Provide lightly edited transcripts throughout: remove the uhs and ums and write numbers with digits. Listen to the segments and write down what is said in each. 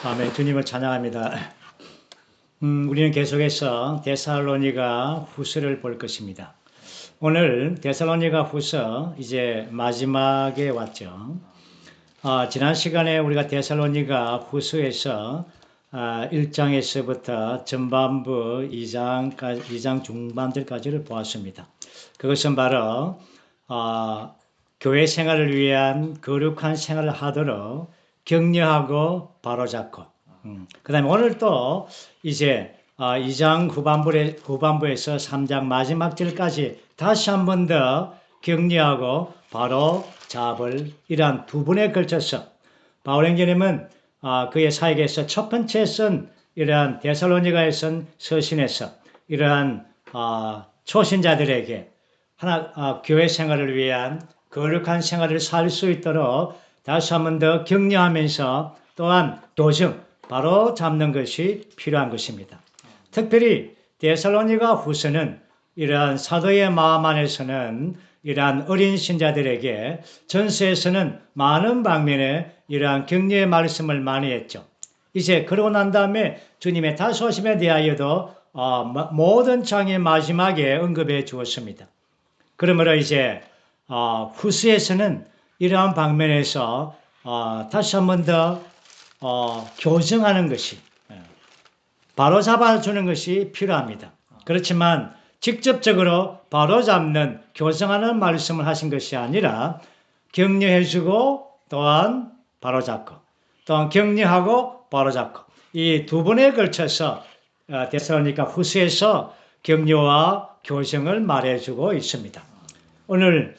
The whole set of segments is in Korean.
아멘. 주님을 찬양합니다. 우리는 계속해서 데살로니가 후서를 볼 것입니다. 오늘 데살로니가 후서 이제 마지막에 왔죠. 지난 시간에 우리가 데살로니가 후서에서 1장에서부터 전반부 2장 중반들까지를 보았습니다. 그것은 바로 교회 생활을 위한 거룩한 생활을 하도록 격려하고 바로잡고, 그 다음에 오늘 또 이제 2장 후반부에서 3장 마지막 절까지 다시 한 번 더 격려하고 바로 잡을 이러한 두 번에 걸쳐서 바울 형제님은 그의 사역에서 첫 번째 쓴 이러한 데살로니가에 쓴 서신에서 이러한 초신자들에게 교회 생활을 위한 거룩한 생활을 살 수 있도록 다시 한 번 더 격려하면서 또한 도중 바로 잡는 것이 필요한 것입니다. 특별히 데살로니가 후서는 이러한 사도의 마음 안에서는 이러한 어린 신자들에게 전서에서는 많은 방면에 이러한 격려의 말씀을 많이 했죠. 이제 그러고 난 다음에 주님의 다시 오심에 대하여도 모든 장의 마지막에 언급해 주었습니다. 그러므로 이제 후서에서는 이러한 방면에서 다시 한 번 더 교정하는 것이 바로 잡아주는 것이 필요합니다. 그렇지만 직접적으로 바로 잡는 교정하는 말씀을 하신 것이 아니라 격려해주고 또한 바로 잡고 또한 격려하고 바로 잡고 이 두 번에 걸쳐서 데살로니가 후서에서 격려와 교정을 말해주고 있습니다. 오늘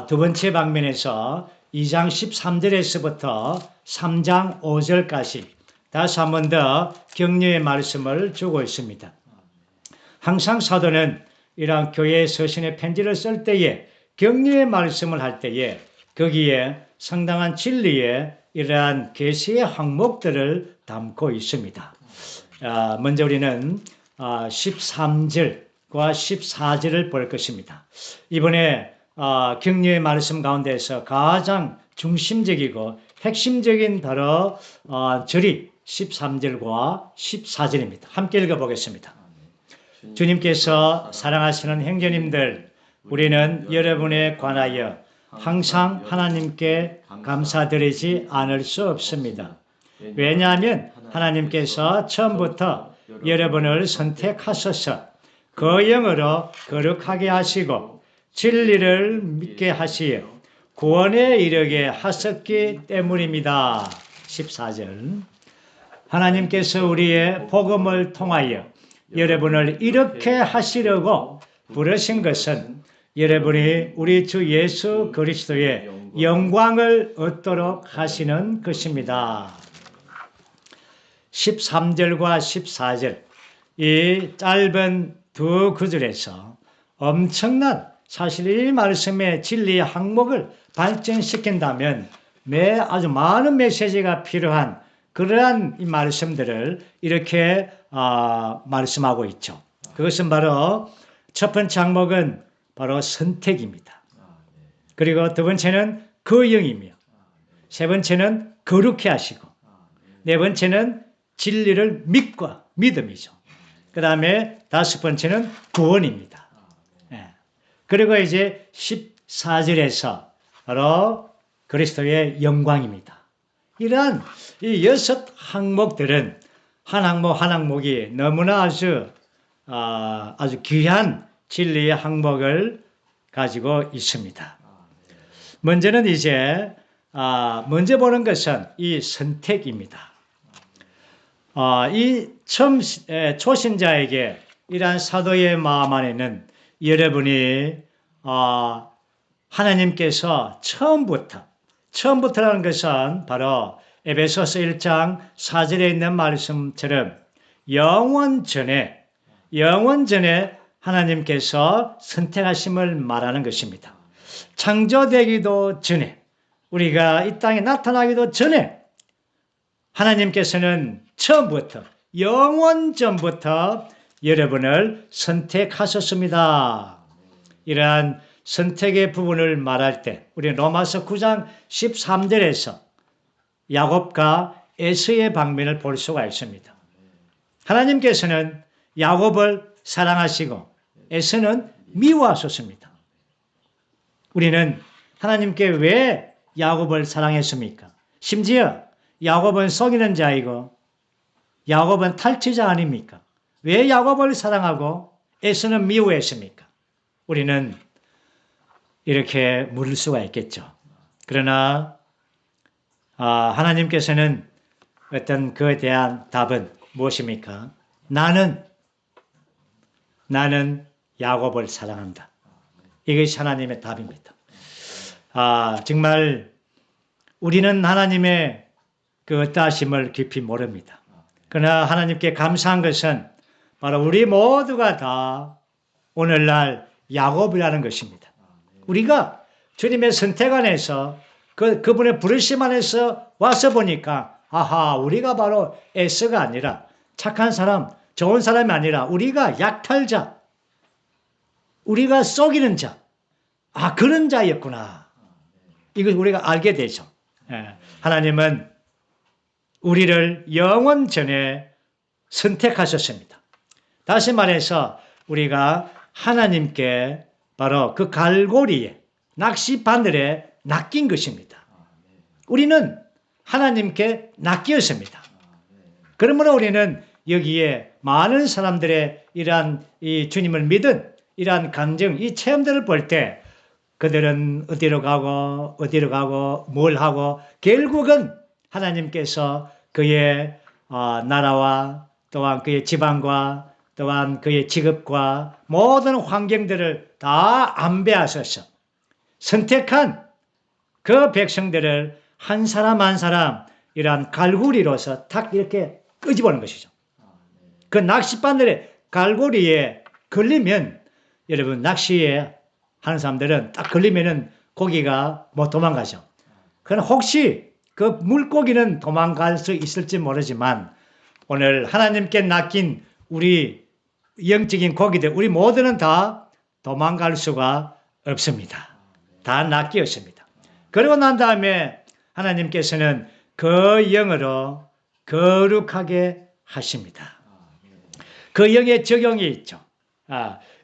두 번째 방면에서 2장 13절에서부터 3장 5절까지 다시 한 번 더 격려의 말씀을 주고 있습니다. 항상 사도는 이러한 교회 서신의 편지를 쓸 때에 격려의 말씀을 할 때에 거기에 상당한 진리의 이러한 계시의 항목들을 담고 있습니다. 먼저 우리는 13절과 14절을 볼 것입니다. 이번에 격려의 말씀 가운데서 가장 중심적이고 핵심적인 바로 절이 13절과 14절입니다. 함께 읽어보겠습니다. 주님께서 사랑하시는 형제님들, 우리는 여러분에 관하여 항상 하나님께 감사드리지 않을 수 없습니다. 왜냐하면 하나님께서 처음부터 여러분을 선택하셔서 그 영으로 거룩하게 하시고 진리를 믿게 하시어 구원에 이르게 하셨기 때문입니다. 14절. 하나님께서 우리의 복음을 통하여 여러분을 이렇게 하시려고 부르신 것은 여러분이 우리 주 예수 그리스도의 영광을 얻도록 하시는 것입니다. 13절과 14절 이 짧은 두 구절에서 엄청난 사실 이 말씀의 진리의 항목을 발전시킨다면 아주 많은 메시지가 필요한 그러한 이 말씀들을 이렇게 말씀하고 있죠. 그것은 바로 첫 번째 항목은 바로 선택입니다. 그리고 두 번째는 그 영이며 세 번째는 거룩해 하시고 네 번째는 진리를 믿음이죠. 그 다음에 다섯 번째는 구원입니다. 그리고 이제 14절에서 바로 그리스도의 영광입니다. 이러한 이 6 항목들은 한 항목 한 항목이 너무나 아주 귀한 진리의 항목을 가지고 있습니다. 먼저는 이제 먼저 보는 것은 이 선택입니다. 이 처음 초신자에게 이러한 사도의 마음 안에는 여러분이 하나님께서 처음부터라는 것은 바로 에베소서 1장 4절에 있는 말씀처럼 영원 전에 하나님께서 선택하심을 말하는 것입니다. 창조되기도 전에 우리가 이 땅에 나타나기도 전에 하나님께서는 처음부터 영원 전부터 여러분을 선택하셨습니다. 이러한 선택의 부분을 말할 때 우리 로마서 9장 13절에서 야곱과 에서의 방면을 볼 수가 있습니다. 하나님께서는 야곱을 사랑하시고 에서는 미워하셨습니다. 우리는 하나님께 왜 야곱을 사랑했습니까? 심지어 야곱은 속이는 자이고 야곱은 탈취자 아닙니까? 왜 야곱을 사랑하고 에서는 미워했습니까? 우리는 이렇게 물을 수가 있겠죠. 그러나 하나님께서는 어떤 그에 대한 답은 무엇입니까? 나는 야곱을 사랑한다. 이것이 하나님의 답입니다. 정말 우리는 하나님의 그 어떠하심을 깊이 모릅니다. 그러나 하나님께 감사한 것은 바로 우리 모두가 다 오늘날 야곱이라는 것입니다. 우리가 주님의 선택 안에서 그분의 부르심 안에서 와서 보니까 우리가 바로 에서가 아니라 착한 사람, 좋은 사람이 아니라 우리가 약탈자, 우리가 속이는 자, 그런 자였구나. 이걸 우리가 알게 되죠. 하나님은 우리를 영원 전에 선택하셨습니다. 다시 말해서 우리가 하나님께 바로 그 갈고리에 낚시 바늘에 낚인 것입니다. 우리는 하나님께 낚였습니다. 그러므로 우리는 여기에 많은 사람들의 이러한 이 주님을 믿은 이러한 감정, 이 체험들을 볼 때 그들은 어디로 가고 뭘 하고 결국은 하나님께서 그의 나라와 또한 그의 지방과 또한 그의 직업과 모든 환경들을 다 안배하셔서 선택한 그 백성들을 한 사람 한 사람 이러한 갈고리로서 탁 이렇게 끄집어내는 것이죠. 그 낚싯바늘에 갈고리에 걸리면 여러분 낚시에 하는 사람들은 딱 걸리면은 고기가 못 도망가죠. 그러나 혹시 그 물고기는 도망갈 수 있을지 모르지만 오늘 하나님께 낚인 우리 영적인 고기들 우리 모두는 다 도망갈 수가 없습니다. 다 낚였습니다. 그러고 난 다음에 하나님께서는 그 영으로 거룩하게 하십니다. 그 영의 적용이 있죠.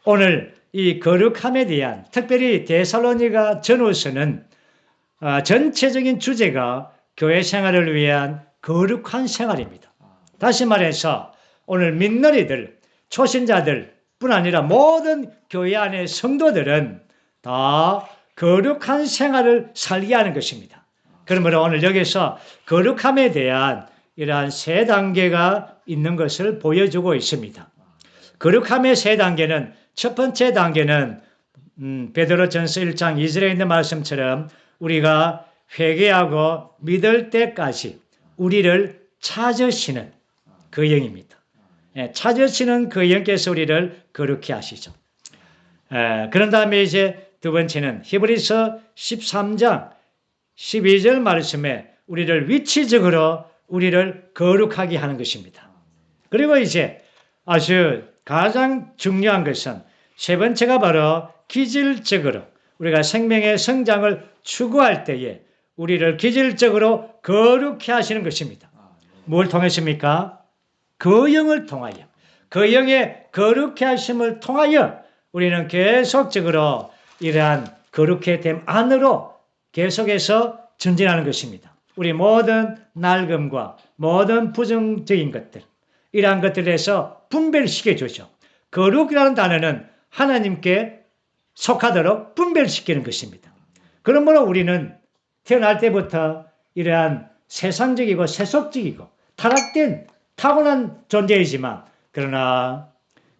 오늘 이 거룩함에 대한 특별히 데살로니가 전후서는 전체적인 주제가 교회 생활을 위한 거룩한 생활입니다. 다시 말해서 오늘 민너리들, 초신자들 뿐 아니라 모든 교회 안의 성도들은 다 거룩한 생활을 살게 하는 것입니다. 그러므로 오늘 여기서 거룩함에 대한 이러한 세 단계가 있는 것을 보여주고 있습니다. 거룩함의 세 단계는 첫 번째 단계는 베드로전서 1장 2절에 있는 말씀처럼 우리가 회개하고 믿을 때까지 우리를 찾으시는 그 영입니다. 찾으시는 그 영께서 우리를 거룩히 하시죠. 그런 다음에 이제 두 번째는 히브리서 13장 12절 말씀에 우리를 위치적으로 우리를 거룩하게 하는 것입니다. 그리고 이제 아주 가장 중요한 것은 세 번째가 바로 기질적으로 우리가 생명의 성장을 추구할 때에 우리를 기질적으로 거룩히 하시는 것입니다. 뭘 통했습니까? 그 영을 통하여, 그 영의 거룩히 하심을 통하여 우리는 계속적으로 이러한 거룩해 됨 안으로 계속해서 전진하는 것입니다. 우리 모든 낡음과 모든 부정적인 것들, 이러한 것들에서 분별시켜 주죠. 거룩이라는 단어는 하나님께 속하도록 분별시키는 것입니다. 그러므로 우리는 태어날 때부터 이러한 세상적이고 세속적이고 타락된 타고난 존재이지만 그러나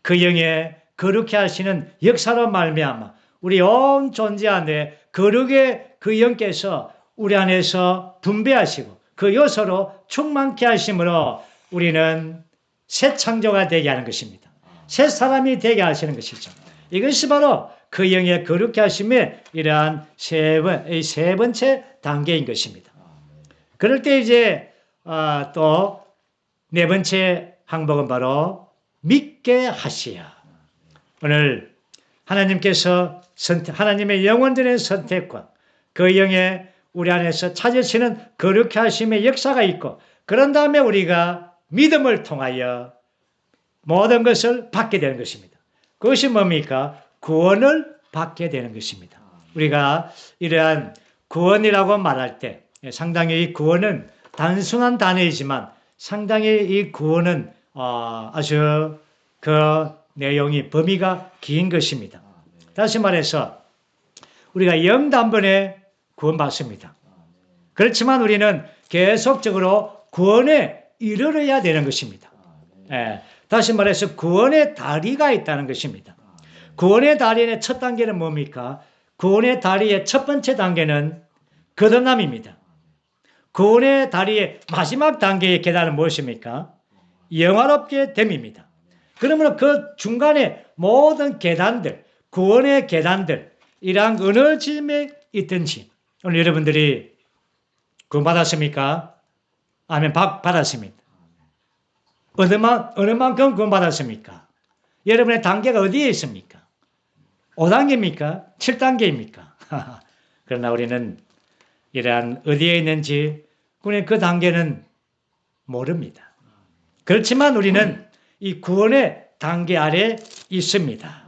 그 영의 거룩해 하시는 역사로 말미암아 우리 온 존재 안에 거룩의 그 영께서 우리 안에서 분배하시고 그 요소로 충만케 하심으로 우리는 새 창조가 되게 하는 것입니다. 새 사람이 되게 하시는 것이죠. 이것이 바로 그 영의 거룩해 하심의 이러한 세 번째 단계인 것입니다. 그럴 때 이제 또 네 번째 항목은 바로 믿게 하시야. 오늘 하나님께서 하나님의 영원전의 선택과 그 영의 우리 안에서 찾으시는 거룩해 하심의 역사가 있고 그런 다음에 우리가 믿음을 통하여 모든 것을 받게 되는 것입니다. 그것이 뭡니까? 구원을 받게 되는 것입니다. 우리가 이러한 구원이라고 말할 때 상당히 이 구원은 단순한 단어이지만 상당히 이 구원은 아주 그 내용이 범위가 긴 것입니다. 다시 말해서 우리가 영단번에 구원받습니다. 그렇지만 우리는 계속적으로 구원에 이르러야 되는 것입니다. 다시 말해서 구원의 다리가 있다는 것입니다. 구원의 다리의 첫 단계는 뭡니까? 구원의 다리의 첫 번째 단계는 거듭남입니다. 구원의 다리의 마지막 단계의 계단은 무엇입니까? 영화롭게 됨입니다. 그러면 그 중간에 모든 계단들, 구원의 계단들, 이러한 어느 지점에 있든지 오늘 여러분들이 구원받았습니까? 아멘, 받았습니다. 어느 만큼 구원받았습니까? 여러분의 단계가 어디에 있습니까? 5단계입니까? 7단계입니까? 그러나 우리는 이러한 어디에 있는지 우리는 그 단계는 모릅니다. 그렇지만 우리는 이 구원의 단계 아래 있습니다.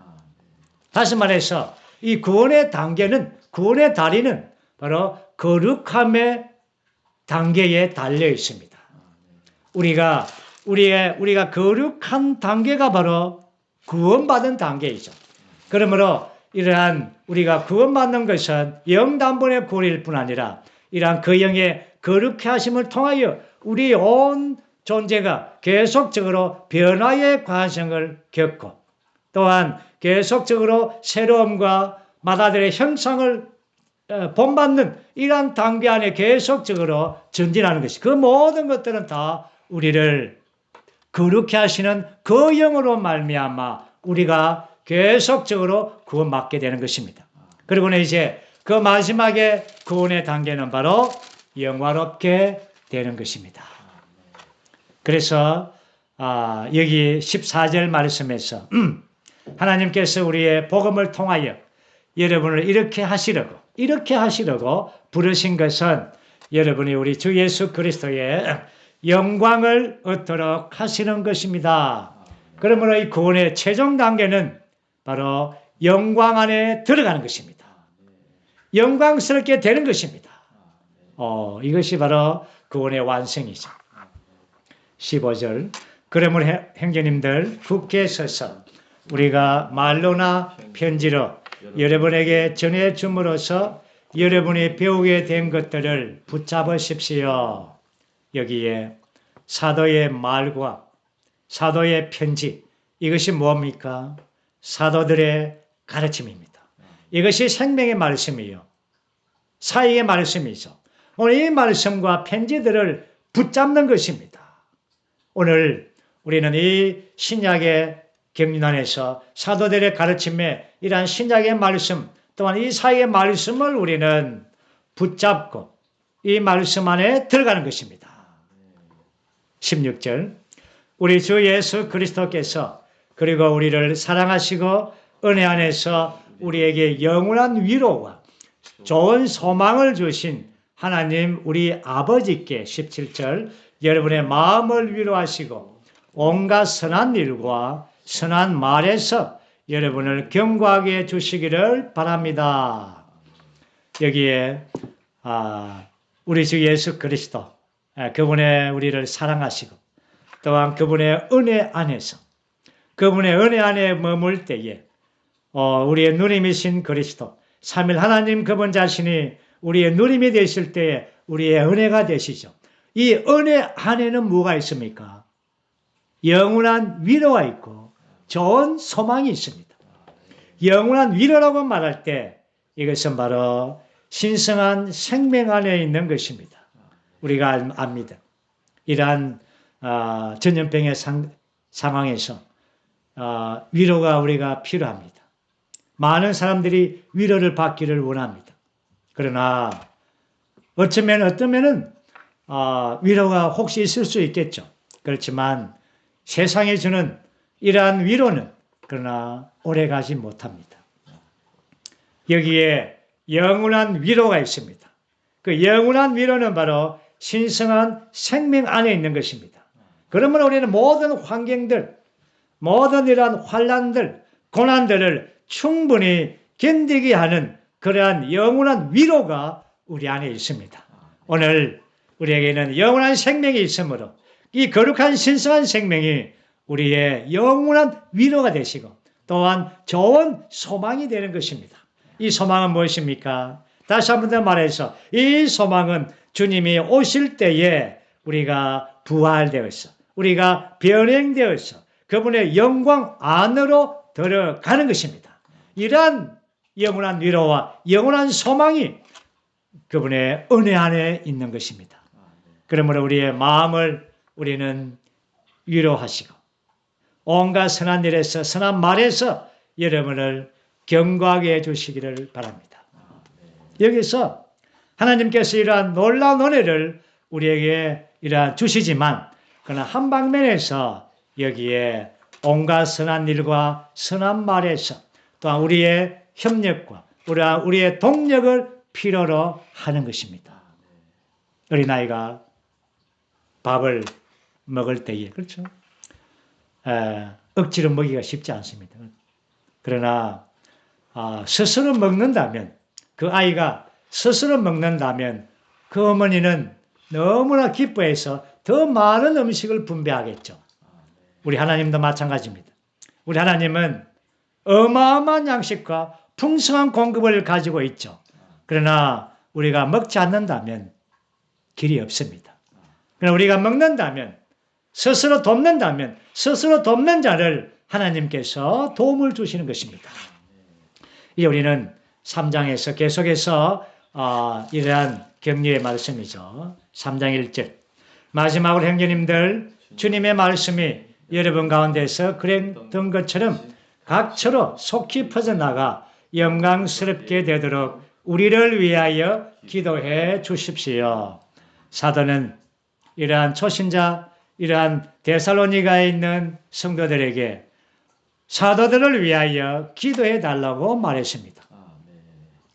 다시 말해서 이 구원의 단계는, 구원의 다리는 바로 거룩함의 단계에 달려 있습니다. 우리가 거룩한 단계가 바로 구원받은 단계이죠. 그러므로 이러한 우리가 구원받는 것은 영단번의 구원일 뿐 아니라 이러한 그 영의 거룩해 하심을 통하여 우리 온 존재가 계속적으로 변화의 과정을 겪고 또한 계속적으로 새로움과 마다들의 형상을 본받는 이러한 단계 안에 계속적으로 전진하는 것이, 그 모든 것들은 다 우리를 거룩해 하시는 그 영으로 말미암아 우리가 계속적으로 구원받게 되는 것입니다. 그리고는 이제 그 마지막에 구원의 단계는 바로 영화롭게 되는 것입니다. 그래서 여기 14절 말씀에서 하나님께서 우리의 복음을 통하여 여러분을 이렇게 하시려고 부르신 것은 여러분이 우리 주 예수 그리스도의 영광을 얻도록 하시는 것입니다. 그러므로 이 구원의 최종 단계는 바로 영광 안에 들어가는 것입니다. 영광스럽게 되는 것입니다. 이것이 바로 구원의 완성이죠. 15절. 그러므로 형제님들 굳게 서서 우리가 말로나 편지로 여러분에게 전해 줌으로써 여러분이 배우게 된 것들을 붙잡으십시오. 여기에 사도의 말과 사도의 편지, 이것이 뭡니까? 사도들의 가르침입니다. 이것이 생명의 말씀이요, 사역의 말씀이죠. 오늘 이 말씀과 편지들을 붙잡는 것입니다. 오늘 우리는 이 신약의 경륜 안에서 사도들의 가르침에 이러한 신약의 말씀 또한 이 사역의 말씀을 우리는 붙잡고 이 말씀 안에 들어가는 것입니다. 16절. 우리 주 예수 그리스도께서 그리고 우리를 사랑하시고 은혜 안에서 우리에게 영원한 위로와 좋은 소망을 주신 하나님 우리 아버지께 17절 여러분의 마음을 위로하시고 온갖 선한 일과 선한 말에서 여러분을 경고하게 해주시기를 바랍니다. 여기에 우리 주 예수 그리스도 그분의 우리를 사랑하시고 또한 그분의 은혜 안에서 그분의 은혜 안에 머물 때에 우리의 누님이신 그리스도 삼일 하나님 그분 자신이 우리의 누님이 되실 때에 우리의 은혜가 되시죠. 이 은혜 안에는 뭐가 있습니까? 영원한 위로가 있고 좋은 소망이 있습니다. 영원한 위로라고 말할 때 이것은 바로 신성한 생명 안에 있는 것입니다. 우리가 압니다. 이러한 전염병의 상황에서 위로가 우리가 필요합니다. 많은 사람들이 위로를 받기를 원합니다. 그러나 어떤 면은 위로가 혹시 있을 수 있겠죠. 그렇지만 세상에 주는 이러한 위로는 그러나 오래가지 못합니다. 여기에 영원한 위로가 있습니다. 그 영원한 위로는 바로 신성한 생명 안에 있는 것입니다. 그러면 우리는 모든 환경들, 모든 이러한 환난들, 고난들을 충분히 견디게 하는 그러한 영원한 위로가 우리 안에 있습니다. 오늘 우리에게는 영원한 생명이 있으므로 이 거룩한 신성한 생명이 우리의 영원한 위로가 되시고 또한 좋은 소망이 되는 것입니다. 이 소망은 무엇입니까? 다시 한 번 더 말해서 이 소망은 주님이 오실 때에 우리가 부활되어서 우리가 변행되어서 그분의 영광 안으로 들어가는 것입니다. 이러한 영원한 위로와 영원한 소망이 그분의 은혜 안에 있는 것입니다. 그러므로 우리의 마음을 우리는 위로하시고 온갖 선한 일에서 선한 말에서 여러분을 경고하게 해주시기를 바랍니다. 여기서 하나님께서 이러한 놀라운 은혜를 우리에게 이러한 주시지만 그러나 한 방면에서 여기에 온갖 선한 일과 선한 말에서 또한 우리의 협력과 우리의 동력을 필요로 하는 것입니다. 어린아이가 밥을 먹을 때에 그렇죠? 억지로 먹기가 쉽지 않습니다. 그러나 스스로 먹는다면 그 아이가 스스로 먹는다면 그 어머니는 너무나 기뻐해서 더 많은 음식을 분배하겠죠. 우리 하나님도 마찬가지입니다. 우리 하나님은 어마어마한 양식과 풍성한 공급을 가지고 있죠. 그러나 우리가 먹지 않는다면 길이 없습니다. 그러나 우리가 먹는다면 스스로 돕는다면 스스로 돕는 자를 하나님께서 도움을 주시는 것입니다. 이제 우리는 3장에서 계속해서 이러한 격려의 말씀이죠. 3장 1절 마지막으로 형제님들 주님의 말씀이 여러분 가운데서 그랬던 것처럼 각처로 속히 퍼져나가 영광스럽게 되도록 우리를 위하여 기도해 주십시오. 사도는 이러한 초신자, 이러한 데살로니가에 있는 성도들에게 사도들을 위하여 기도해 달라고 말했습니다.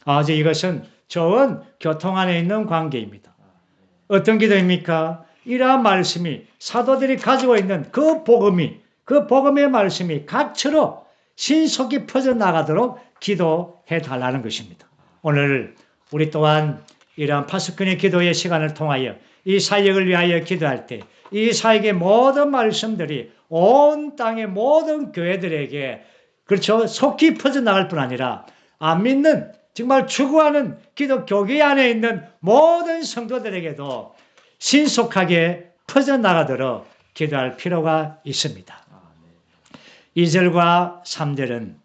아주 이것은 좋은 교통 안에 있는 관계입니다. 어떤 기도입니까? 이러한 말씀이 사도들이 가지고 있는 그 복음의 말씀이 각처로 신속히 퍼져나가도록 기도해 달라는 것입니다. 오늘 우리 또한 이러한 파수꾼의 기도의 시간을 통하여 이 사역을 위하여 기도할 때 이 사역의 모든 말씀들이 온 땅의 모든 교회들에게 그렇죠 속히 퍼져나갈 뿐 아니라 안 믿는 정말 추구하는 기독 교계 안에 있는 모든 성도들에게도 신속하게 퍼져나가도록 기도할 필요가 있습니다. 2절과 3절은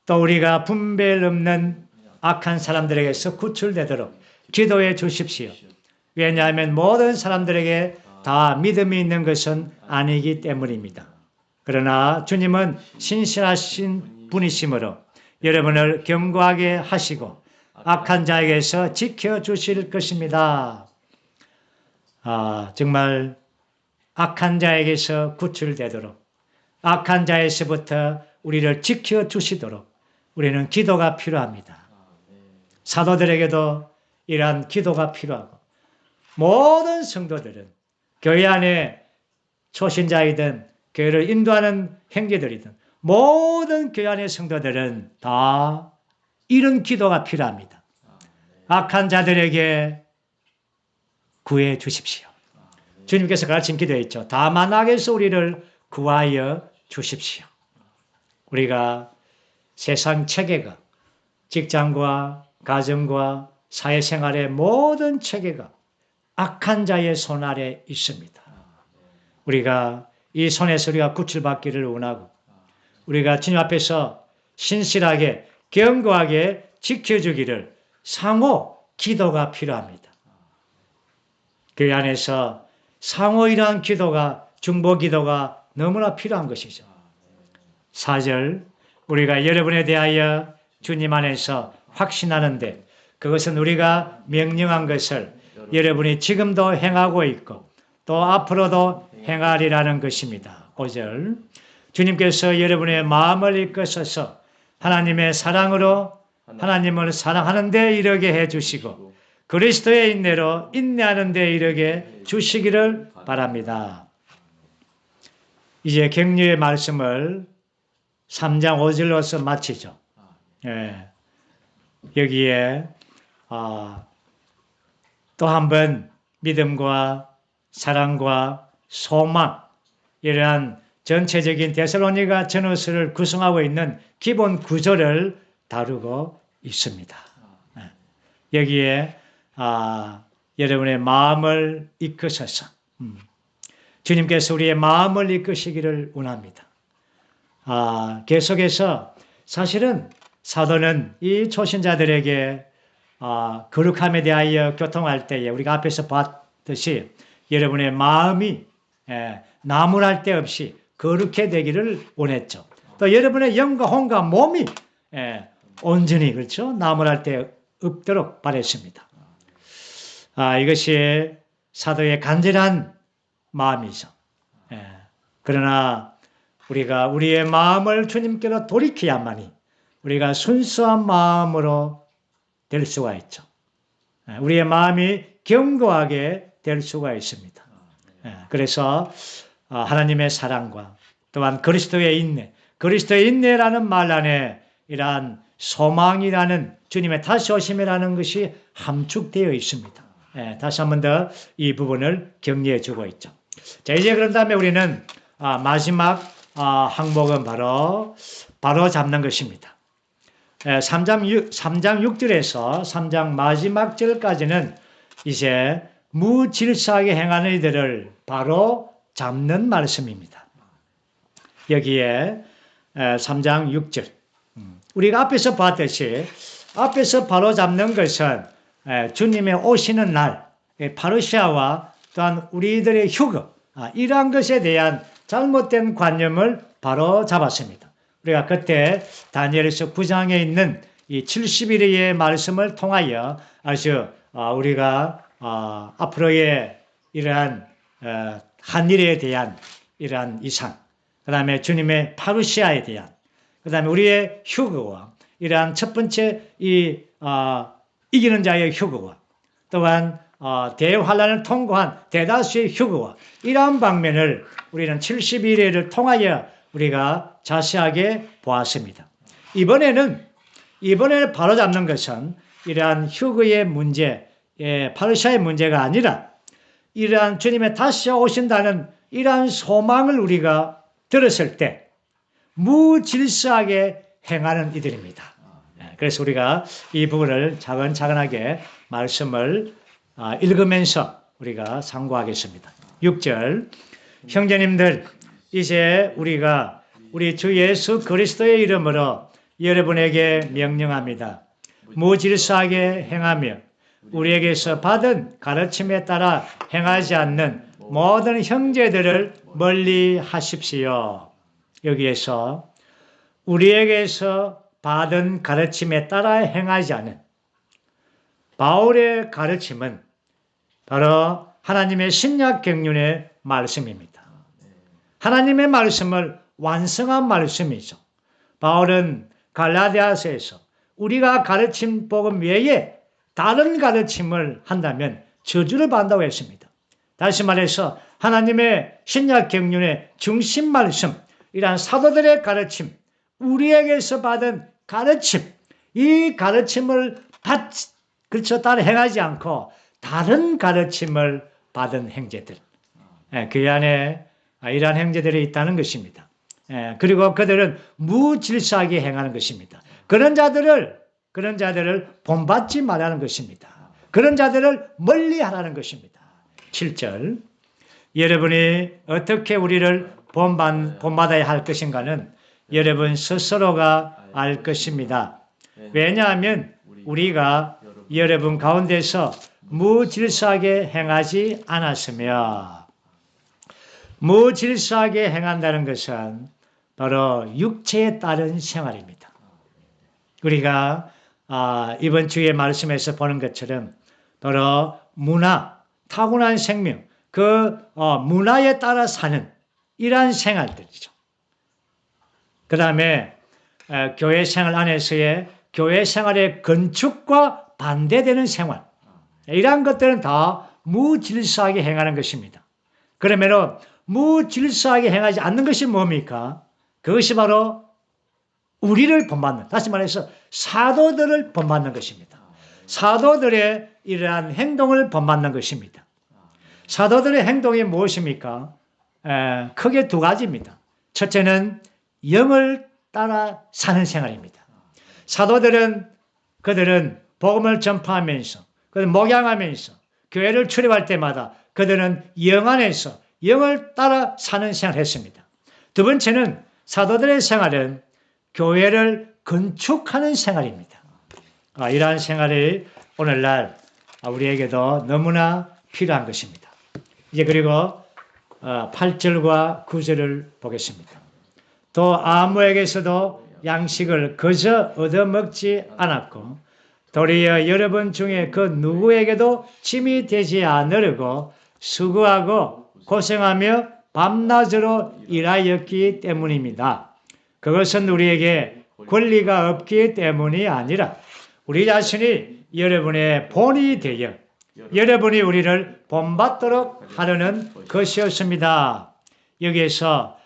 또 우리가 분별 없는 악한 사람들에게서 구출되도록 기도해 주십시오. 왜냐하면 모든 사람들에게 다 믿음이 있는 것은 아니기 때문입니다. 그러나 주님은 신실하신 분이시므로 여러분을 견고하게 하시고 악한 자에게서 지켜주실 것입니다. 정말 악한 자에게서 구출되도록 악한 자에서부터 우리를 지켜주시도록 우리는 기도가 필요합니다. 사도들에게도 이러한 기도가 필요하고 모든 성도들은 교회 안에 초신자이든 교회를 인도하는 형제들이든 모든 교회 안의 성도들은 다 이런 기도가 필요합니다. 악한 자들에게 구해 주십시오. 주님께서 가르친 기도했죠. 다만 악에서 우리를 구하여 주십시오. 우리가 세상 체계가 직장과 가정과 사회생활의 모든 체계가 악한 자의 손 아래 있습니다. 우리가 이 손에서 우리가 구출받기를 원하고 우리가 주님 앞에서 신실하게 견고하게 지켜주기를 상호 기도가 필요합니다. 교회 안에서 상호 이러한 기도가 중보 기도가 너무나 필요한 것이죠. 4절 우리가 여러분에 대하여 주님 안에서 확신하는데 그것은 우리가 명령한 것을 여러분이 지금도 행하고 있고 또 앞으로도 행하리라는 것입니다. 5절 주님께서 여러분의 마음을 이끄셔서 하나님의 사랑으로 하나님을 사랑하는 데 이르게 해주시고 그리스도의 인내로 인내하는 데 이르게 주시기를 바랍니다. 이제 격려의 말씀을 3장 5절로서 마치죠. 예. 여기에 또 한 번 믿음과 사랑과 소망, 이러한 전체적인 데살로니가 전후서를 구성하고 있는 기본 구조를 다루고 있습니다. 여기에 여러분의 마음을 이끄셔서 주님께서 우리의 마음을 이끄시기를 원합니다. 계속해서 사실은 사도는 이 초신자들에게 거룩함에 대하여 교통할 때에 우리가 앞에서 봤듯이 여러분의 마음이 나무랄 데 없이 거룩해 되기를 원했죠. 또 여러분의 영과 혼과 몸이 온전히 그렇죠. 나무랄 데 없도록 바랬습니다. 이것이 사도의 간절한 마음이죠. 그러나 우리가 우리의 마음을 주님께로 돌이켜야만이 우리가 순수한 마음으로 될 수가 있죠. 우리의 마음이 견고하게 될 수가 있습니다. 그래서 하나님의 사랑과 또한 그리스도의 인내, 그리스도의 인내라는 말 안에 이러한 소망이라는 주님의 다시 오심이라는 것이 함축되어 있습니다. 다시 한 번 더 이 부분을 격려해 주고 있죠. 자, 이제 그런 다음에 우리는 마지막 항목은 바로 잡는 것입니다. 3장 6절에서 3장 마지막 절까지는 이제 무질서하게 행하는 이들을 바로 잡는 말씀입니다. 여기에 3장 6절 우리가 앞에서 봤듯이 앞에서 바로 잡는 것은 주님의 오시는 날 파루시아와 또한 우리들의 휴거 이러한 것에 대한 잘못된 관념을 바로 잡았습니다. 우리가 그때 다니엘서 9장에 있는 이 70일의 말씀을 통하여 아주 우리가 앞으로의 이러한 한 일에 대한 이러한 이상, 그 다음에 주님의 파루시아에 대한, 그 다음에 우리의 휴거와 이러한 첫 번째 이기는 자의 휴거와 또한 대환란을 통과한 대다수의 휴거와 이러한 방면을 우리는 70일을 통하여 우리가 자세하게 보았습니다. 이번에는 바로잡는 것은 이러한 휴거의 문제, 파루시아의 문제가 아니라 이러한 주님의 다시 오신다는 이러한 소망을 우리가 들었을 때 무질서하게 행하는 이들입니다. 그래서 우리가 이 부분을 차근차근하게 말씀을 읽으면서 우리가 상고하겠습니다. 6절 형제님들 이제 우리가 우리 주 예수 그리스도의 이름으로 여러분에게 명령합니다. 무질서하게 행하며 우리에게서 받은 가르침에 따라 행하지 않는 모든 형제들을 멀리 하십시오. 여기에서 우리에게서 받은 가르침에 따라 행하지 않은 바울의 가르침은 바로 하나님의 신약 경륜의 말씀입니다. 하나님의 말씀을 완성한 말씀이죠. 바울은 갈라디아서에서 우리가 가르침 복음 외에 다른 가르침을 한다면 저주를 받는다고 했습니다. 다시 말해서 하나님의 신약 경륜의 중심 말씀, 이러한 사도들의 가르침, 우리에게서 받은 가르침, 이 가르침을 따라 행하지 않고 다른 가르침을 받은 형제들, 그 안에 이러한 형제들이 있다는 것입니다. 그리고 그들은 무질서하게 행하는 것입니다. 그런 자들을 본받지 말라는 것입니다. 그런 자들을 멀리하라는 것입니다. 7절 여러분이 어떻게 우리를 본받아야 할 것인가는 여러분 스스로가 알 것입니다. 왜냐하면 우리가 여러분 가운데서 무질서하게 행하지 않았으며, 무질서하게 행한다는 것은 바로 육체에 따른 생활입니다. 우리가 이번 주의 말씀에서 보는 것처럼 바로 문화, 타고난 생명, 그 문화에 따라 사는 이러한 생활들이죠. 그 다음에 교회 생활 안에서의 교회 생활의 건축과 반대되는 생활, 이러한 것들은 다 무질서하게 행하는 것입니다. 그러면 무질서하게 행하지 않는 것이 뭡니까? 그것이 바로 우리를 본받는, 다시 말해서 사도들을 본받는 것입니다. 사도들의 이러한 행동을 본받는 것입니다. 사도들의 행동이 무엇입니까? 크게 두 가지입니다. 첫째는 영을 따라 사는 생활입니다. 사도들은 그들은 복음을 전파하면서, 그들은 목양하면서, 교회를 출입할 때마다 그들은 영 안에서 영을 따라 사는 생활을 했습니다. 두 번째는 사도들의 생활은 교회를 건축하는 생활입니다. 이러한 생활이 오늘날 우리에게도 너무나 필요한 것입니다. 이제 그리고 8절과 9절을 보겠습니다. 또 아무에게서도 양식을 거저 얻어먹지 않았고 도리어 여러분 중에 그 누구에게도 짐이 되지 않으려고 수고하고 고생하며 밤낮으로 일하였기 때문입니다. 그것은 우리에게 권리가 없기 때문이 아니라 우리 자신이 여러분의 본이 되어 여러분이 우리를 본받도록 하려는 것이었습니다. 여기에서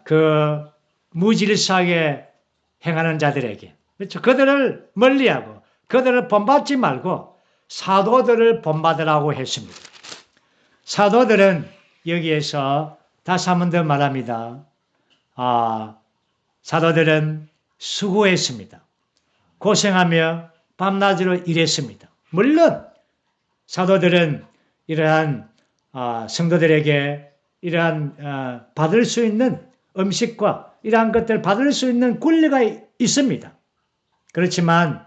그 무질서하게 행하는 자들에게, 그렇죠? 그들을 멀리하고 그들을 본받지 말고 사도들을 본받으라고 했습니다. 사도들은 여기에서 다시 한 번 더 말합니다. 사도들은 수고했습니다. 고생하며 밤낮으로 일했습니다. 물론 사도들은 이러한 성도들에게 이러한 받을 수 있는 음식과 이러한 것들을 받을 수 있는 권리가 있습니다. 그렇지만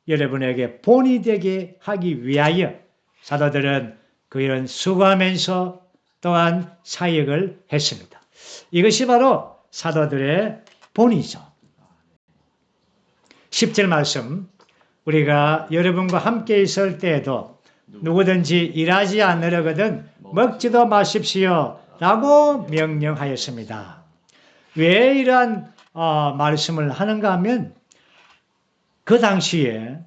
여러분에게 본이 되게 하기 위하여 사도들은 그런 수고하면서 또한 사역을 했습니다. 이것이 바로 사도들의 본이죠. 10절 말씀, 우리가 여러분과 함께 있을 때에도 누구든지 일하지 않으려거든 먹지도 마십시오 라고 명령하였습니다. 왜 이러한 말씀을 하는가 하면 그 당시에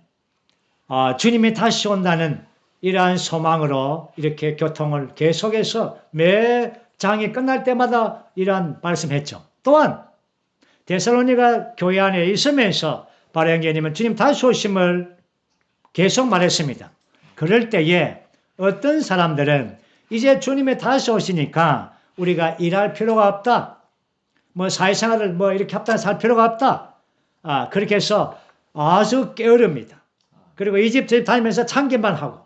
주님이 다시 온다는 이러한 소망으로 이렇게 교통을 계속해서 매 장이 끝날 때마다 이러한 말씀했죠. 또한 데살로니가 교회 안에 있으면서 바로 형제님은 주님 다시 오심을 계속 말했습니다. 그럴 때에 어떤 사람들은 이제 주님이 다시 오시니까 우리가 일할 필요가 없다. 사회생활을 이렇게 합당히 살 필요가 없다. 그렇게 해서 아주 게으릅니다. 그리고 이 집 저 집 다니면서 참견만 하고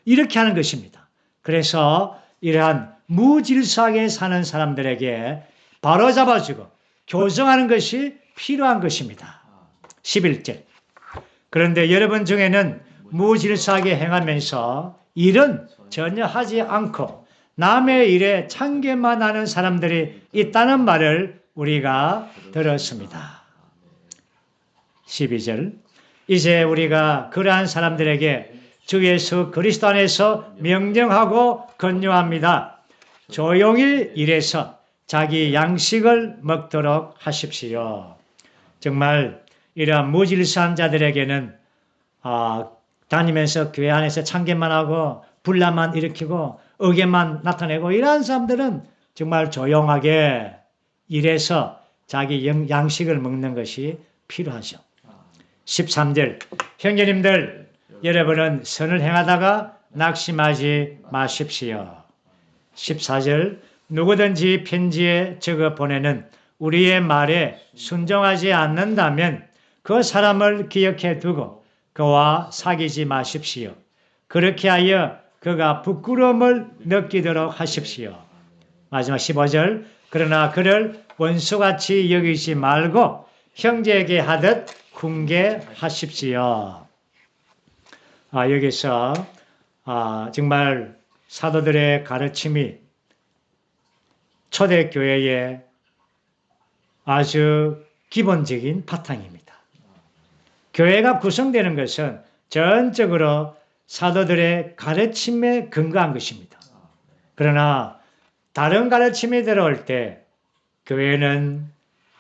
이렇게 하는 것입니다. 그래서 이러한 무질서하게 사는 사람들에게 바로잡아주고 교정하는 것이 필요한 것입니다. 11절. 그런데 여러분 중에는 무질서하게 행하면서 일은 전혀 하지 않고 남의 일에 참견만 하는 사람들이 있다는 말을 우리가 들었습니다. 12절. 이제 우리가 그러한 사람들에게 주 예수 그리스도 안에서 명령하고 권유합니다. 조용히 일해서 자기 양식을 먹도록 하십시오. 정말 이러한 무질서한 자들에게는 다니면서 교회 안에서 참견만 하고 분란만 일으키고 의견만 나타내고 이러한 사람들은 정말 조용하게 일해서 자기 양식을 먹는 것이 필요하죠. 13절. 형제님들, 여러분은 선을 행하다가 낙심하지 마십시오. 14절. 누구든지 편지에 적어 보내는 우리의 말에 순종하지 않는다면 그 사람을 기억해 두고 그와 사귀지 마십시오. 그렇게 하여 그가 부끄러움을 느끼도록 하십시오. 마지막 15절. 그러나 그를 원수같이 여기지 말고 형제에게 하듯 훈계하십시오. 여기서 정말 사도들의 가르침이 초대교회의 아주 기본적인 바탕입니다. 교회가 구성되는 것은 전적으로 사도들의 가르침에 근거한 것입니다. 그러나 다른 가르침이 들어올 때 교회는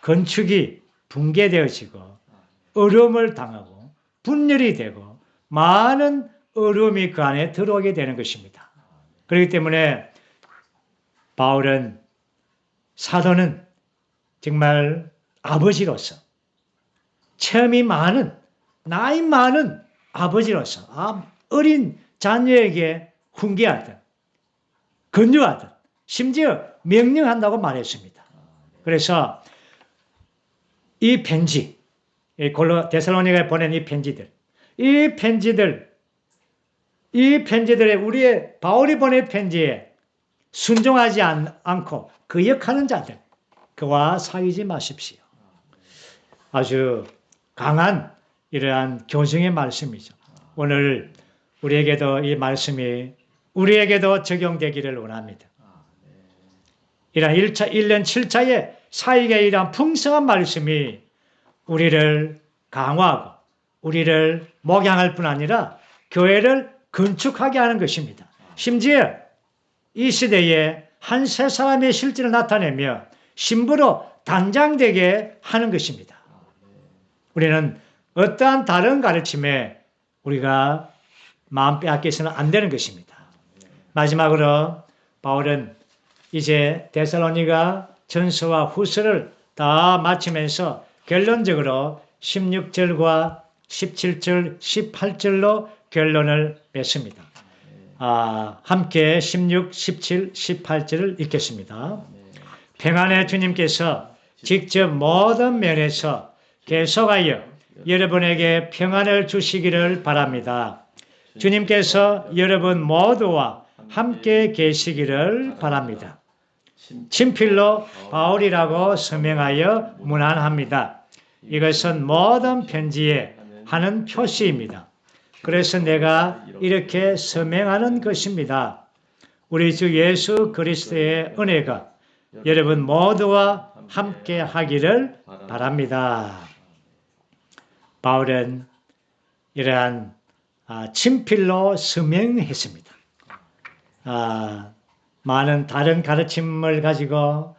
건축이 붕괴되어지고 어려움을 당하고 분열이 되고 많은 어려움이 그 안에 들어오게 되는 것입니다. 그렇기 때문에 바울은, 사도는 정말 아버지로서, 체험이 많은, 나이 많은 아버지로서 어린 자녀에게 훈계하듯, 권유하듯, 심지어 명령한다고 말했습니다. 그래서 이 편지, 데살로니가에 보낸 이 편지들에 우리의 바울이 보낸 편지에 순종하지 않고 거역하는 자들, 그와 사귀지 마십시오. 아주 강한 이러한 교정의 말씀이죠. 오늘 우리에게도 이 말씀이 우리에게도 적용되기를 원합니다. 이러한 1년 7차의 사역의 이러한 풍성한 말씀이 우리를 강화하고 우리를 목양할 뿐 아니라 교회를 건축하게 하는 것입니다. 심지어 이 시대에 한 세 사람의 실질을 나타내며 신부로 단장되게 하는 것입니다. 우리는 어떠한 다른 가르침에 우리가 마음 빼앗겨서는 안 되는 것입니다. 마지막으로 바울은 이제 데살로니가 전서와 후서를 다 마치면서 결론적으로 16절과 17절, 18절로 결론을 맺습니다. 함께 16, 17, 18절을 읽겠습니다. 평안의 주님께서 직접 모든 면에서 계속하여 여러분에게 평안을 주시기를 바랍니다. 주님께서 여러분 모두와 함께 계시기를 바랍니다. 친필로 바울이라고 서명하여 문안합니다. 이것은 모든 편지에 하는 표시입니다. 그래서 내가 이렇게 서명하는 것입니다. 우리 주 예수 그리스도의 은혜가 여러분 모두와 함께 하기를 바랍니다. 바울은 이러한 친필로 서명했습니다. 많은 다른 가르침을 가지고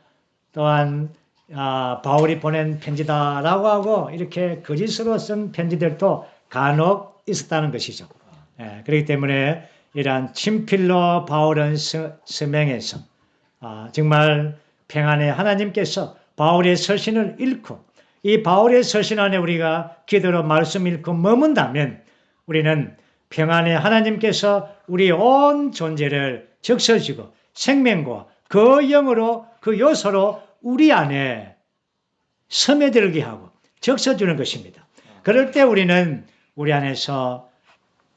또한 바울이 보낸 편지다라고 하고 이렇게 거짓으로 쓴 편지들도 간혹 있었다는 것이죠. 그렇기 때문에 이러한 친필로 바울은 서명해서 정말 평안의 하나님께서 바울의 서신을 읽고 이 바울의 서신 안에 우리가 기도로 말씀 읽고 머문다면 우리는 평안의 하나님께서 우리 온 존재를 적셔주고 생명과 그 영으로 그 요소로 우리 안에 스며들게 하고 적셔주는 것입니다. 그럴 때 우리는 우리 안에서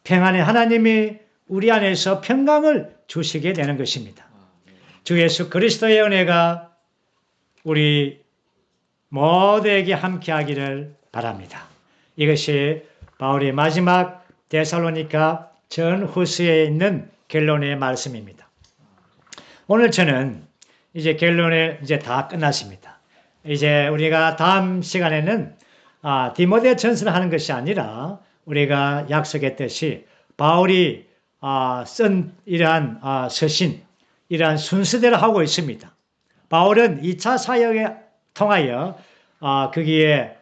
평안의 하나님이 우리 안에서 평강을 주시게 되는 것입니다. 주 예수 그리스도의 은혜가 우리 모두에게 함께하기를 바랍니다. 이것이 바울의 마지막 데살로니가 전후서에 있는 결론의 말씀입니다. 오늘 저는 이제 결론에 이제 다 끝났습니다. 이제 우리가 다음 시간에는 디모데 전서를 하는 것이 아니라 우리가 약속했듯이 바울이 쓴 이러한 서신, 이러한 순서대로 하고 있습니다. 바울은 2차 사역에 통하여 거기에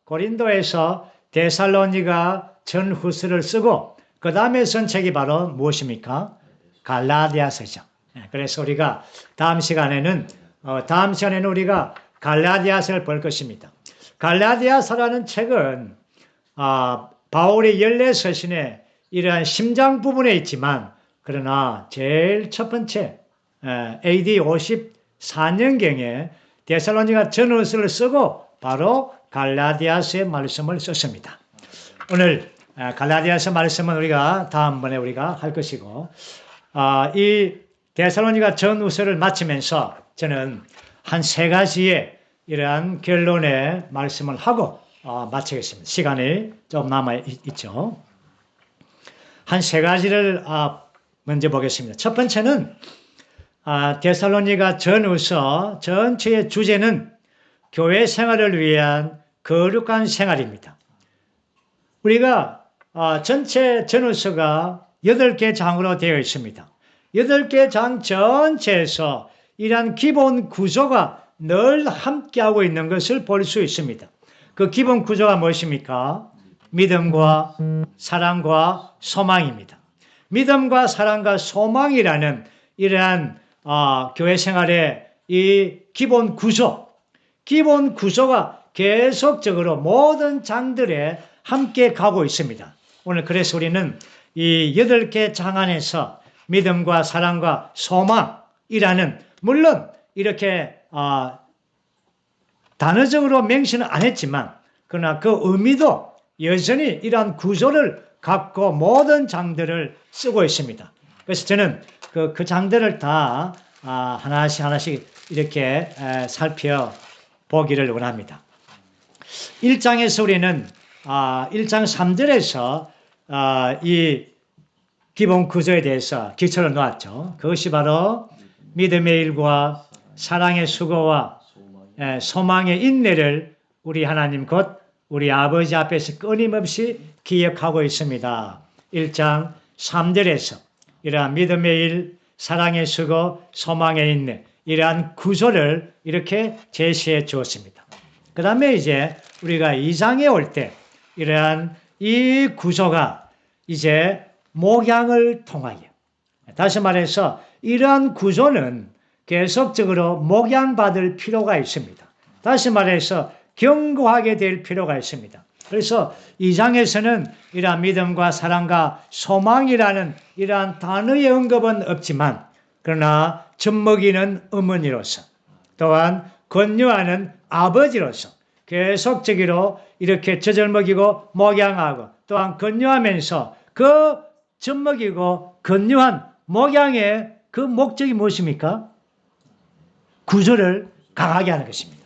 고린도에서 데살로니가 전후서를 쓰고 그 다음에 쓴 책이 바로 무엇입니까? 갈라디아서죠. 그래서 우리가 다음 시간에는 우리가 갈라디아서를 볼 것입니다. 갈라디아서라는 책은 바울의 연례 서신에 이러한 심장 부분에 있지만 그러나 제일 첫 번째 AD 54년경에 데살로니가 전후서를 쓰고 바로 갈라디아서의 말씀을 썼습니다. 오늘 갈라디아서 말씀은 우리가 다음번에 우리가 할 것이고 이 데살로니가 전후서를 마치면서 저는 한 세 가지의 이러한 결론의 말씀을 하고 마치겠습니다. 시간이 좀 남아있죠. 한 세 가지를 먼저 보겠습니다. 첫 번째는 데살로니가 전후서 전체의 주제는 교회 생활을 위한 거룩한 생활입니다. 우리가 전체 전후서가 8개 장으로 되어 있습니다. 8개 장 전체에서 이러한 기본 구조가 늘 함께하고 있는 것을 볼 수 있습니다. 그 기본 구조가 무엇입니까? 믿음과 사랑과 소망입니다. 믿음과 사랑과 소망이라는 이러한 교회 생활의 이 기본 구조가 계속적으로 모든 장들에 함께 가고 있습니다. 오늘 그래서 우리는 이 8개 장 안에서 믿음과 사랑과 소망이라는, 물론 이렇게 단어적으로 명시는 안 했지만 그러나 그 의미도 여전히 이러한 구조를 갖고 모든 장들을 쓰고 있습니다. 그래서 저는 그 장들을 다 하나씩 이렇게 살펴보기를 원합니다. 1장에서 우리는 1장 3절에서 이 기본 구조에 대해서 기초를 놓았죠. 그것이 바로 믿음의 일과 사랑의 수고와 소망의 인내를 우리 하나님 곧 우리 아버지 앞에서 끊임없이 기억하고 있습니다. 1장 3절에서 이러한 믿음의 일, 사랑의 수고, 소망의 인내, 이러한 구조를 이렇게 제시해 주었습니다. 그 다음에 이제 우리가 2장에 올 때 이러한 이 구조가 이제 목양을 통하여, 다시 말해서 이러한 구조는 계속적으로 목양받을 필요가 있습니다. 다시 말해서 경고하게 될 필요가 있습니다. 그래서 2장에서는 이러한 믿음과 사랑과 소망이라는 이러한 단어의 언급은 없지만 그러나 젖먹이는 어머니로서 또한 권유하는 아버지로서 계속적으로 이렇게 젖먹이고 목양하고 또한 권유하면서 그 젖먹이고 권유한 목양의 그 목적이 무엇입니까? 구조를 강하게 하는 것입니다.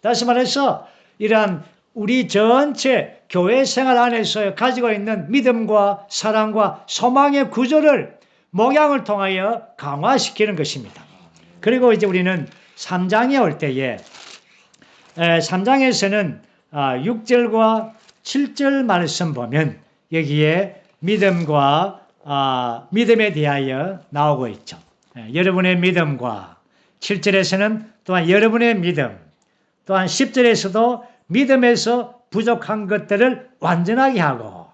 다시 말해서 이러한 우리 전체 교회 생활 안에서 가지고 있는 믿음과 사랑과 소망의 구조를 목양을 통하여 강화시키는 것입니다. 그리고 이제 우리는 3장에 올 때에 3장에서는 6절과 7절 말씀 보면 여기에 믿음에 대하여 나오고 있죠. 여러분의 믿음과 7절에서는 또한 여러분의 믿음, 또한 10절에서도 믿음에서 부족한 것들을 완전하게 하고,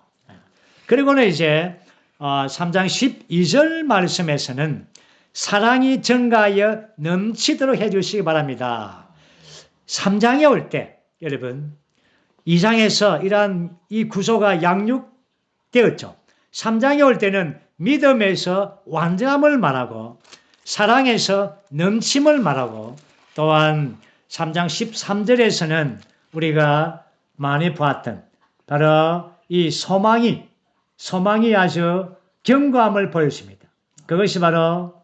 그리고는 이제 3장 12절 말씀에서는 사랑이 증가하여 넘치도록 해주시기 바랍니다. 3장에 올 때 여러분 2장에서 이러한 이 구조가 양육되었죠. 3장에 올 때는 믿음에서 완전함을 말하고 사랑에서 넘침을 말하고 또한 3장 13절에서는 우리가 많이 보았던 바로 이 소망이 아주 견고함을 보여줍니다. 그것이 바로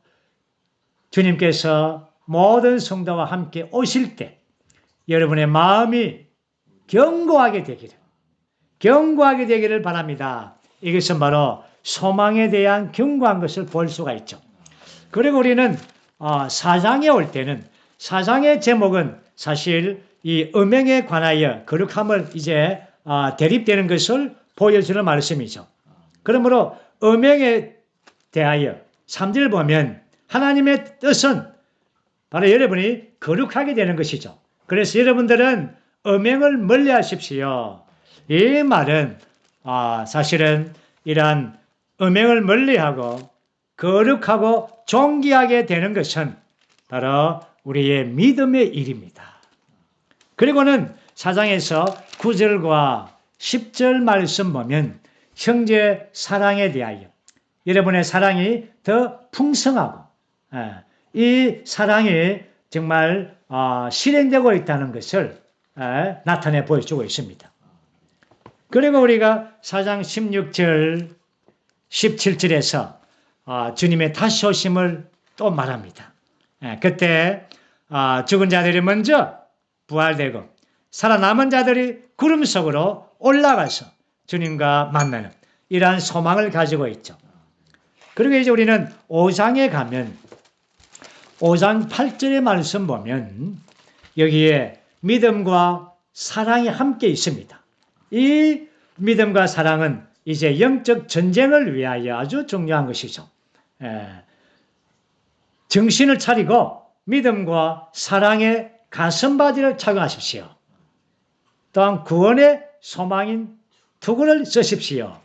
주님께서 모든 성도와 함께 오실 때 여러분의 마음이 견고하게 되기를 바랍니다. 이것은 바로 소망에 대한 견고한 것을 볼 수가 있죠. 그리고 우리는 4장에 올 때는 4장의 제목은 사실 이 음행에 관하여 거룩함을 이제 대립되는 것을 보여주는 말씀이죠. 그러므로 음행에 대하여 3절 보면 하나님의 뜻은 바로 여러분이 거룩하게 되는 것이죠. 그래서 여러분들은 음행을 멀리하십시오. 이 말은 사실은 이러한 음행을 멀리하고 거룩하고 존귀하게 되는 것은 바로 우리의 믿음의 일입니다. 그리고는 4장에서 9절과 10절 말씀 보면 형제 사랑에 대하여 여러분의 사랑이 더 풍성하고 이 사랑이 정말 실행되고 있다는 것을 나타내 보여주고 있습니다. 그리고 우리가 4장 16절 17절에서 주님의 다시 오심을 또 말합니다. 그때 죽은 자들이 먼저 부활되고 살아남은 자들이 구름 속으로 올라가서 주님과 만나는 이러한 소망을 가지고 있죠. 그리고 이제 우리는 5장에 가면 5장 8절의 말씀 보면 여기에 믿음과 사랑이 함께 있습니다. 이 믿음과 사랑은 이제 영적 전쟁을 위하여 아주 중요한 것이죠. 정신을 차리고 믿음과 사랑의 가슴바지를 착용하십시오. 또한 구원의 소망인 투구를 쓰십시오.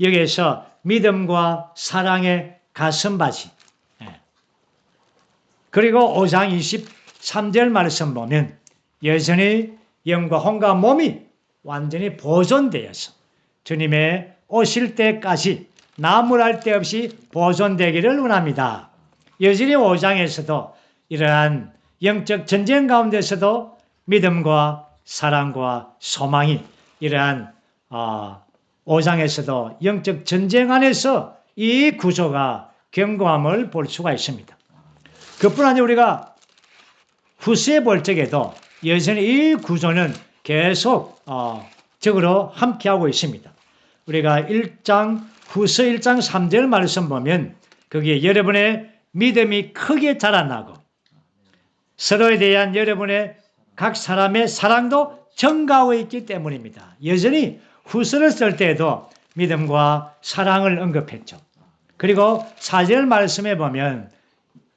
여기에서 믿음과 사랑의 가슴바지. 그리고 5장 23절 말씀 보면 여전히 영과 혼과 몸이 완전히 보존되어서 주님의 오실 때까지 나무랄 데 없이 보존되기를 원합니다. 여전히 5장에서도 이러한 영적 전쟁 가운데서도 믿음과 사랑과 소망이 이러한 5장에서도 영적 전쟁 안에서 이 구조가 견고함을 볼 수가 있습니다. 그뿐 아니라 우리가 후세에 볼 적에도 여전히 이 구조는 계속 적으로 함께하고 있습니다. 우리가 후서 1장 3절 말씀 보면 거기에 여러분의 믿음이 크게 자라나고 서로에 대한 여러분의 각 사람의 사랑도 증가하고 있기 때문입니다. 여전히 후서를 쓸 때에도 믿음과 사랑을 언급했죠. 그리고 4절 말씀에 보면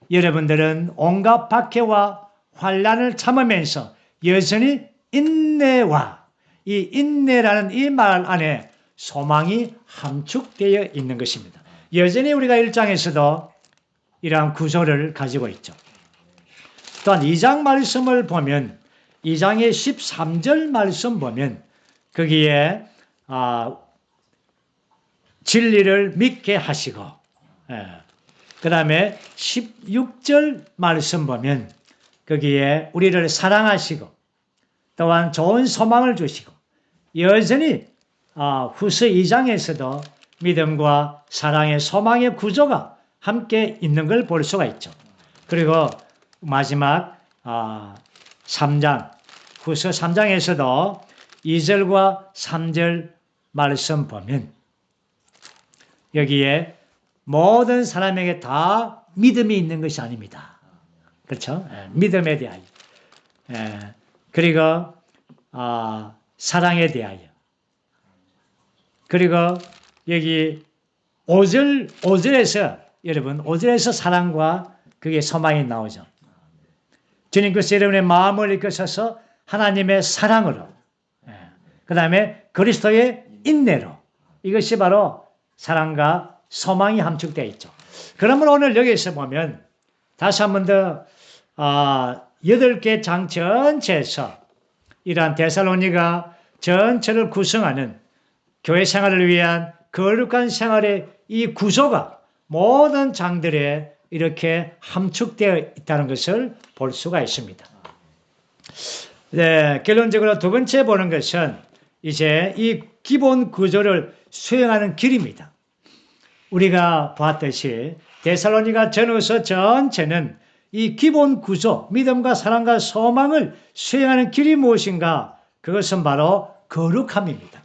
여러분들은 온갖 박해와 환난을 참으면서 여전히 인내와 이 인내라는 이 말 안에 소망이 함축되어 있는 것입니다. 여전히 우리가 1장에서도 이러한 구조를 가지고 있죠. 또한 2장 말씀을 보면 2장의 13절 말씀 보면 거기에 진리를 믿게 하시고 그 다음에 16절 말씀 보면 거기에 우리를 사랑하시고 또한 좋은 소망을 주시고 여전히 후서 2장에서도 믿음과 사랑의 소망의 구조가 함께 있는 걸 볼 수가 있죠. 그리고 마지막 3장 후서 3장에서도 2절과 3절 말씀 보면 여기에 모든 사람에게 다 믿음이 있는 것이 아닙니다. 그렇죠? 믿음에 대하여 그리고 사랑에 대하여 그리고 여기 5절에서 여러분 5절에서 사랑과 그게 소망이 나오죠. 주님께서 여러분의 마음을 이끄셔서 하나님의 사랑으로 그 다음에 그리스도의 인내로 이것이 바로 사랑과 소망이 함축되어 있죠. 그러면 오늘 여기에서 보면 다시 한 번 더 8개 장 전체에서 이러한 데살로니가 전체를 구성하는 교회 생활을 위한 거룩한 생활의 이 구조가 모든 장들에 이렇게 함축되어 있다는 것을 볼 수가 있습니다. 네, 결론적으로 두 번째 보는 것은 이제 이 기본 구조를 수행하는 길입니다. 우리가 봤듯이 데살로니가 전후서 전체는 이 기본 구조, 믿음과 사랑과 소망을 수행하는 길이 무엇인가? 그것은 바로 거룩함입니다.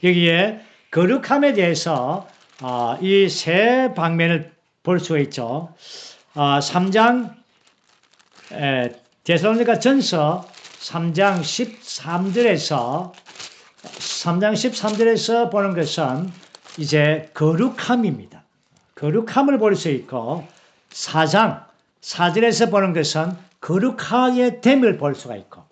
여기에 거룩함에 대해서 이 세 방면을 볼 수가 있죠. 3장 데살로니가 전서 3장 13절에서 보는 것은 이제 거룩함입니다. 거룩함을 볼 수 있고 4장 4절에서 보는 것은 거룩하게 됨을 볼 수가 있고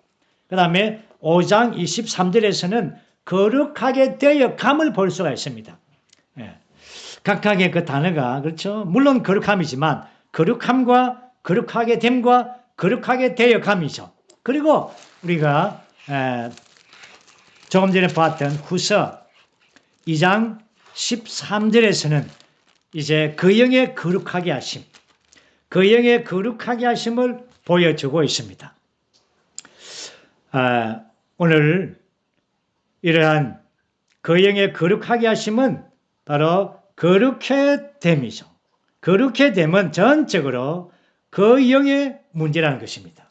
그 다음에 5장 23절에서는 거룩하게 되어감을 볼 수가 있습니다. 각각의 그 단어가 그렇죠. 물론 거룩함이지만 거룩함과 거룩하게 됨과 거룩하게 되어감이죠. 그리고 우리가 조금 전에 봤던 후서 2장 13절에서는 이제 그 영의 거룩하게 하심, 그 영의 거룩하게 하심을 보여주고 있습니다. 오늘 이러한 그 영의 거룩하게 하심은 바로 거룩해 됨이죠. 거룩해 됨은 전적으로 그 영의 문제라는 것입니다.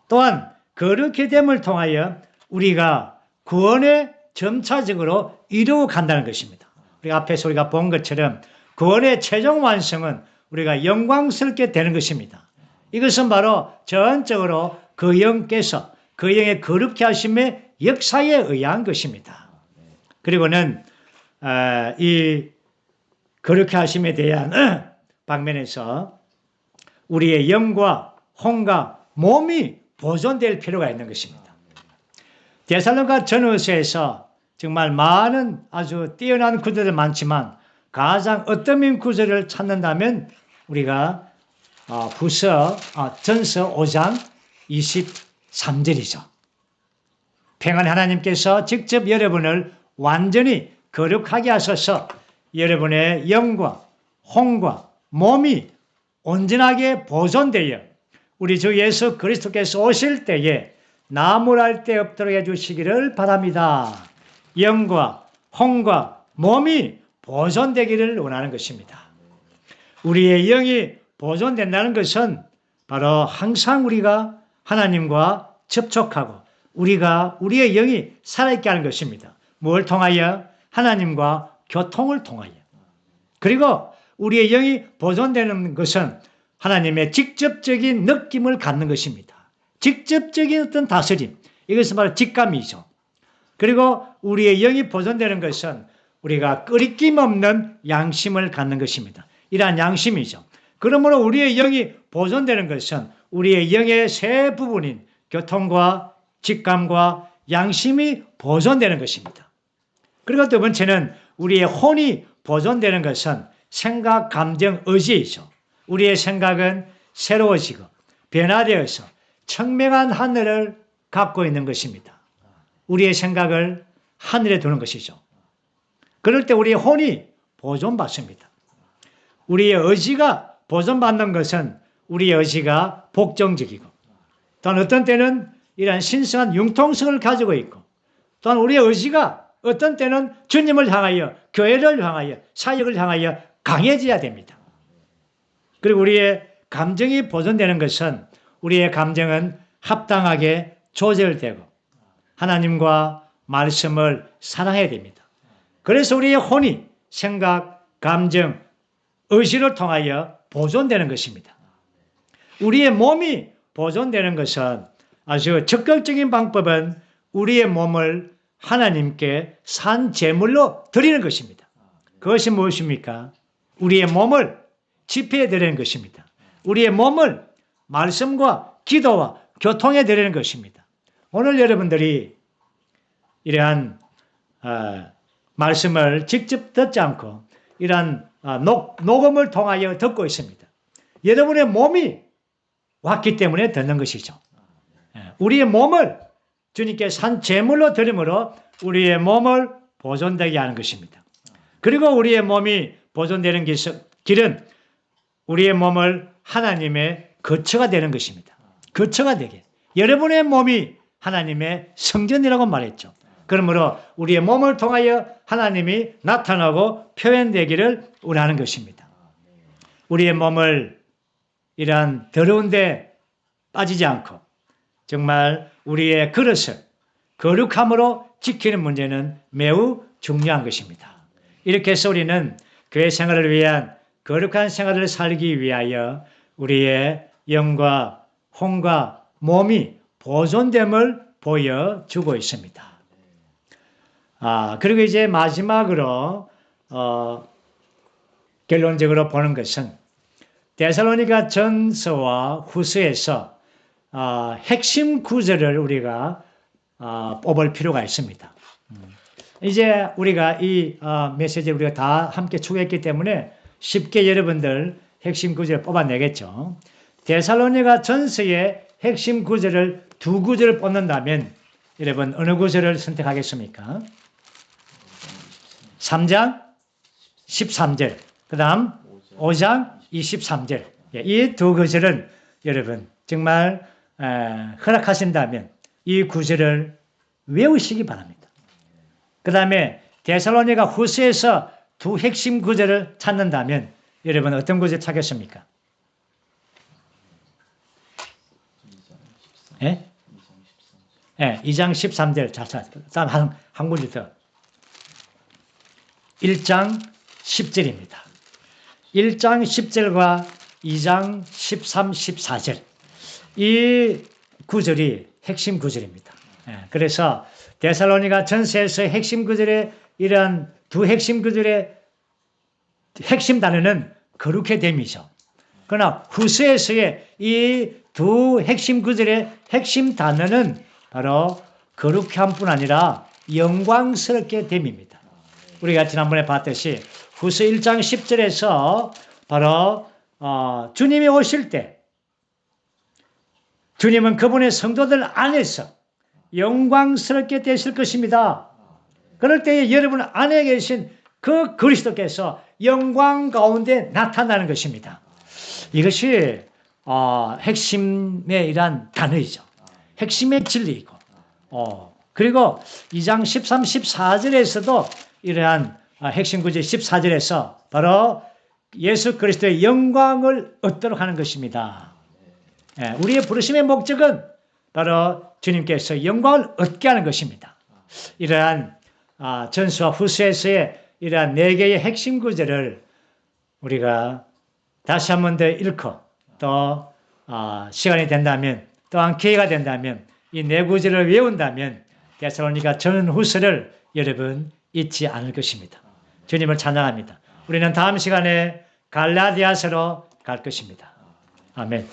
또한 거룩해 됨을 통하여 우리가 구원에 점차적으로 이루어 간다는 것입니다. 우리가 앞에서 우리가 본 것처럼 구원의 최종 완성은 우리가 영광스럽게 되는 것입니다. 이것은 바로 전적으로 그 영께서 그 영의 거룩해 하심의 역사에 의한 것입니다. 그리고는 이 거룩해 하심에 대한 방면에서 우리의 영과 혼과 몸이 보존될 필요가 있는 것입니다. 데살로니가 전후서에서 정말 많은 아주 뛰어난 구절들 많지만 가장 어떤 구절을 찾는다면 우리가 전서 5장 23절이죠. 평안의 하나님께서 직접 여러분을 완전히 거룩하게 하셔서 여러분의 영과 혼과 몸이 온전하게 보존되어 우리 주 예수 그리스도께서 오실 때에 나무랄 데 없도록 해주시기를 바랍니다. 영과 혼과 몸이 보존되기를 원하는 것입니다. 우리의 영이 보존된다는 것은 바로 항상 우리가 하나님과 접촉하고 우리의 영이 살아있게 하는 것입니다. 뭘 통하여? 하나님과 교통을 통하여. 그리고 우리의 영이 보존되는 것은 하나님의 직접적인 느낌을 갖는 것입니다. 직접적인 어떤 다스림, 이것은 바로 직감이죠. 그리고 우리의 영이 보존되는 것은 우리가 끄리낌 없는 양심을 갖는 것입니다. 이러한 양심이죠. 그러므로 우리의 영이 보존되는 것은 우리의 영의 세 부분인 교통과 직감과 양심이 보존되는 것입니다. 그리고 두 번째는 우리의 혼이 보존되는 것은 생각, 감정, 의지이죠. 우리의 생각은 새로워지고 변화되어서 청명한 하늘을 갖고 있는 것입니다. 우리의 생각을 하늘에 두는 것이죠. 그럴 때 우리의 혼이 보존받습니다. 우리의 의지가 보존받는 것은 우리의 의지가 복종적이고 또한 어떤 때는 이러한 신성한 융통성을 가지고 있고 또한 우리의 의지가 어떤 때는 주님을 향하여 교회를 향하여 사역을 향하여 강해져야 됩니다. 그리고 우리의 감정이 보존되는 것은 우리의 감정은 합당하게 조절되고 하나님과 말씀을 사랑해야 됩니다. 그래서 우리의 혼이 생각, 감정, 의지를 통하여 보존되는 것입니다. 우리의 몸이 보존되는 것은 아주 적극적인 방법은 우리의 몸을 하나님께 산 제물로 드리는 것입니다. 그것이 무엇입니까? 우리의 몸을 집회에 드리는 것입니다. 우리의 몸을 말씀과 기도와 교통에 드리는 것입니다. 오늘 여러분들이 이러한 말씀을 직접 듣지 않고 이러한 녹음을 통하여 듣고 있습니다. 여러분의 몸이 왔기 때문에 듣는 것이죠. 우리의 몸을 주님께 산 제물로 드림으로 우리의 몸을 보존되게 하는 것입니다. 그리고 우리의 몸이 보존되는 길은 우리의 몸을 하나님의 거처가 되는 것입니다. 거처가 되게. 여러분의 몸이 하나님의 성전이라고 말했죠. 그러므로 우리의 몸을 통하여 하나님이 나타나고 표현되기를 원하는 것입니다. 우리의 몸을 이러한 더러운 데 빠지지 않고 정말 우리의 그릇을 거룩함으로 지키는 문제는 매우 중요한 것입니다. 이렇게 해서 우리는 교회 생활을 위한 거룩한 생활을 살기 위하여 우리의 영과 혼과 몸이 보존됨을 보여주고 있습니다. 그리고 이제 마지막으로 결론적으로 보는 것은 데살로니가 전서와 후서에서 핵심 구절을 우리가 뽑을 필요가 있습니다. 이제 우리가 이 메시지를 우리가 다 함께 추구했기 때문에 쉽게 여러분들 핵심 구절을 뽑아내겠죠. 데살로니가 전서의 핵심 구절을 두 구절을 뽑는다면 여러분 어느 구절을 선택하겠습니까? 3장 13절, 그 다음 5장 23절. 이 두 구절은 여러분 정말 허락하신다면 이 구절을 외우시기 바랍니다. 그 다음에 데살로니가 후서에서 두 핵심 구절을 찾는다면 여러분 어떤 구절 찾겠습니까? 예? 2장 13절 잘 찾았습니다. 한 구절 더. 1장 10절입니다. 1장 10절과 2장 13, 14절. 이 구절이 핵심 구절입니다. 그래서 데살로니가 전서에서의 핵심 구절의 이러한 두 핵심 구절의 핵심 단어는 거룩해 됨이죠. 그러나 후서에서의 이 두 핵심 구절의 핵심 단어는 바로 거룩함뿐 아니라 영광스럽게 됨입니다. 우리가 지난번에 봤듯이 후서 1장 10절에서 바로 주님이 오실 때 주님은 그분의 성도들 안에서 영광스럽게 되실 것입니다. 그럴 때에 여러분 안에 계신 그 그리스도께서 영광 가운데 나타나는 것입니다. 이것이 핵심의 이란 단어이죠. 핵심의 진리이고 그리고 2장 13, 14절에서도 이러한 핵심 구절 14절에서 바로 예수 그리스도의 영광을 얻도록 하는 것입니다. 우리의 부르심의 목적은 바로 주님께서 영광을 얻게 하는 것입니다. 이러한 전서와 후서에서의 이러한 4개의 핵심 구절을 우리가 다시 한 번 더 읽고 또 시간이 된다면 또한 기회가 된다면 이 4구절을 외운다면 데살로니가 전후서를 여러분 잊지 않을 것입니다. 주님을 찬양합니다. 우리는 다음 시간에 갈라디아서로 갈 것입니다. 아멘.